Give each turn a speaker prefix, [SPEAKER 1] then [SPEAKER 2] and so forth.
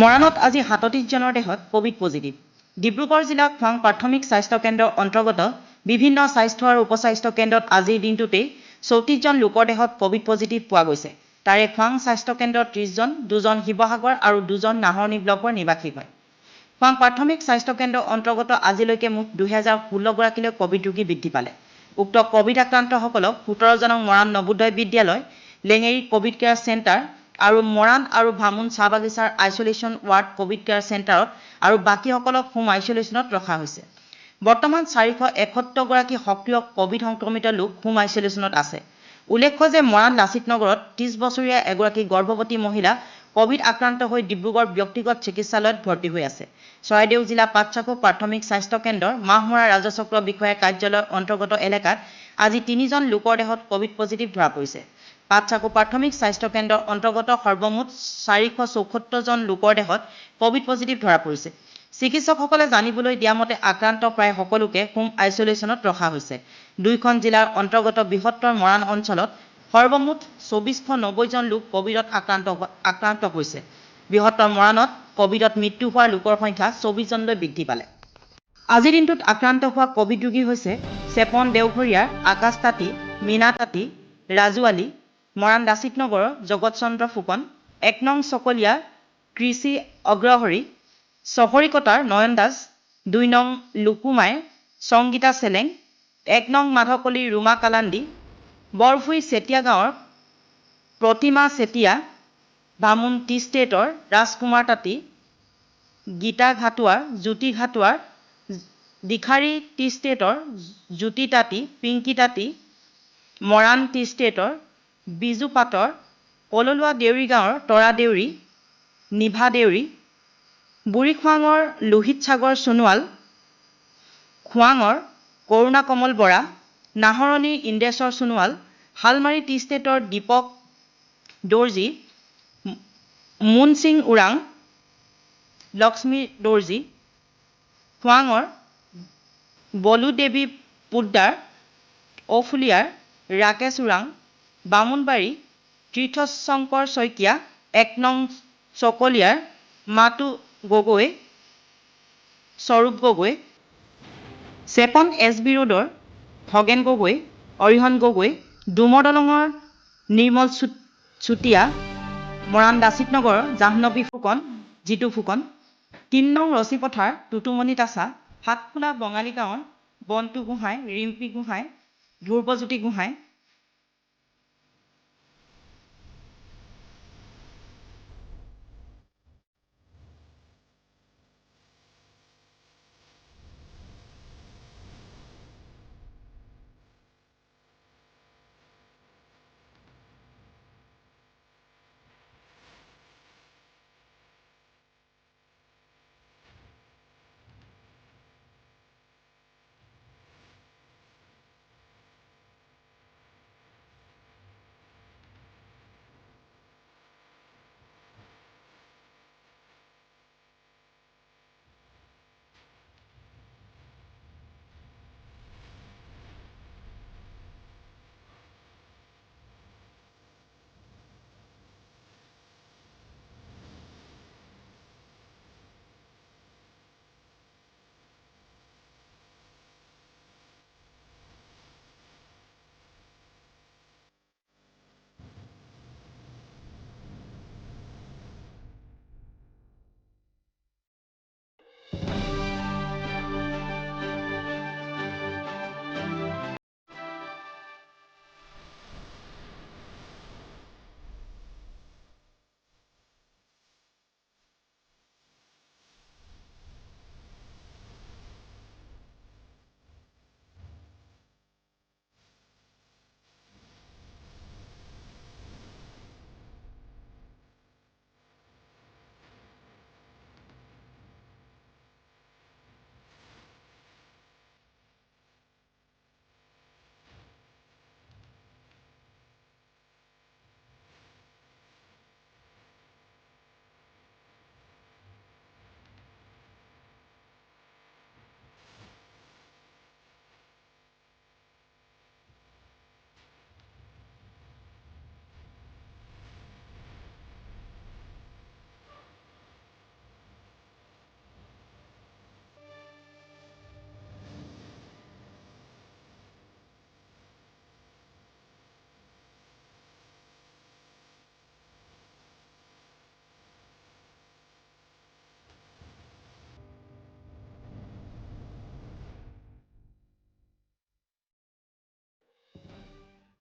[SPEAKER 1] মৰাণত আজি ৩৭ জনৰ দেহত কোভিড পজিটিভ। ডিব্ৰুগড় জিলা খোৱাং প্ৰাথমিক স্বাস্থ্য কেন্দ্ৰৰ অন্তৰ্গত বিভিন্ন স্বাস্থ্য আৰু উপস্বাস্থ্য কেন্দ্ৰত আজিৰ দিনটোতেই ৩৪ জন লোকৰ দেহত কোভিড পজিটিভ পোৱা গৈছে। তাৰে খোৱাং স্বাস্থ্য কেন্দ্ৰত 30 জন, 2 জন শিৱসাগৰ আৰু 2 জন নাহৰনি ব্লকৰ নিবাসী হয়। খোৱাং প্ৰাথমিক স্বাস্থ্য কেন্দ্ৰৰ অন্তৰ্গত আজিলৈকে মুঠ 2016 গৰাকীলৈ কোভিড ৰোগী বৃদ্ধি পালে। উক্ত কোভিড আক্ৰান্তসকলক 17 জনক মৰাণ নবোদয় বিদ্যালয়, লেঙেৰী কোভিড কেয়াৰ চেণ্টাৰ আৰু মৰাণ আৰু ভামুন চাহ বাগিচাৰ আইচলেশ্যন ৱাৰ্ড কোভিড কেয়াৰ চেণ্টাৰত আৰু বাকীসকলক হোম আইচলেশ্যনত ৰখা হৈছে। বৰ্তমান 471 গৰাকী সক্ৰিয় কোভিড সংক্ৰমিত লোক হোম আইচলেশ্যনত আছে। উল্লেখ্য যে মৰাণ লাচিত নগৰত 30 বছৰীয়া এগৰাকী গৰ্ভৱতী মহিলা কোভিড আক্ৰান্ত হৈ ডিব্ৰুগড় ব্যক্তিগত চিকিৎসালয়ত ভৰ্তি হৈ আছে। চৰাইদেউ জিলা পাটচাকো প্ৰাথমিক স্বাস্থ্য কেন্দ্ৰৰ মাহমৰা ৰাজচক্ৰ বিষয়া কাৰ্যালয়ৰ অন্তৰ্গত এলেকাত আজি 3 জন লোকৰ দেহত কোভিড পজিটিভ ধৰা পৰিছে। পাটচাকো প্ৰাথমিক স্বাস্থ্য কেন্দ্ৰৰ অন্তৰ্গত সৰ্বমুঠ 474 জন লোকৰ দেহত কোভিড পজিটিভ ধৰা পৰিছে। চিকিৎসকসকলে জানিবলৈ দিয়া মতে আক্ৰান্ত প্ৰায় সকলোকে হোম আইচলেশ্যনত ৰখা হৈছে। দুয়োখন জিলাৰ অন্তৰ্গত বৃহত্তৰ মৰাণ অঞ্চলত সৰ্বমুঠ 2490 জন লোক কোভিডত আক্ৰান্ত হৈছে। বৃহত্তৰ মৰাণত কোভিডত মৃত্যু হোৱা লোকৰ সংখ্যা 24 জনলৈ বৃদ্ধি পালে। আজিৰ দিনটোত আক্ৰান্ত হোৱা কোভিড ৰোগী হৈছে চেপন দেওঘৰীয়াৰ আকাশ তাঁতী, মীনা তাঁতী, ৰাজু আলী, মৰাণ লাচিত নগৰৰ জগত চন্দ্ৰ ফুকন, 1 নং চকলীয়া কৃষি অগ্ৰহৰী, চহৰীকটাৰ নয়ন দাস, 2 নং লুকুমাই সংগীতা চেলেং, 1 নং মাধকলী ৰুমা কালাণ্ডি, বৰভুই চেতিয়া গাঁৱৰ প্ৰতিমা চেতিয়া, ভামুন টি ষ্টেটৰ ৰাজকুমাৰ তাঁতী, গীতা ঘাটোৱাৰ, জ্যোতি ঘাটোৱাৰ, দীখাৰী টি ষ্টেটৰ জ্যোতি তাঁতী, পিংকি তাঁতী, মৰাণ টি ষ্টেটৰ বিজু পাটৰ, কললোৱা দেউৰী গাঁৱৰ তৰা দেউৰী, নিভা দেউৰী, বুঢ়ীখোৱাঙৰ লোহিত সাগৰ সোণোৱাল, খোৱাঙৰ কৰুণা কমল বৰা, নাহৰণিৰ ইন্দ্ৰেশ্বৰ সোণোৱাল, শালমাৰী টি ষ্টেটৰ দীপক দৰ্জী, মুন সিং ওৰাং, লক্ষ্মী দৰ্জী, খোৱাঙৰ বলু দেৱী পোদ্দাৰ, ঔফুলীয়াৰ ৰাকেশ ওৰাং, বামুণবাৰী তীৰ্থশংকৰ শইকীয়া, 1 নং চকলীয়াৰ মাতু গগৈ, স্বৰূপ গগৈ, চেপন SB ৰোডৰ খগেন গগৈ, অৰিহণ গগৈ, ডুমৰ দলঙৰ নিৰ্মল চুতীয়া, মৰাণ লাচিত নগৰৰ জাহ্নৱী ফুকন, জিতু ফুকন, 3 নং ৰছীপথাৰ টুটুমণি তাছা, হাটখোলা বঙালী গাঁৱৰ বন্টু গোহাঁই, ৰিম্পী গোহাঁই, ধ্ৰুৱজ্যোতি গোহাঁই,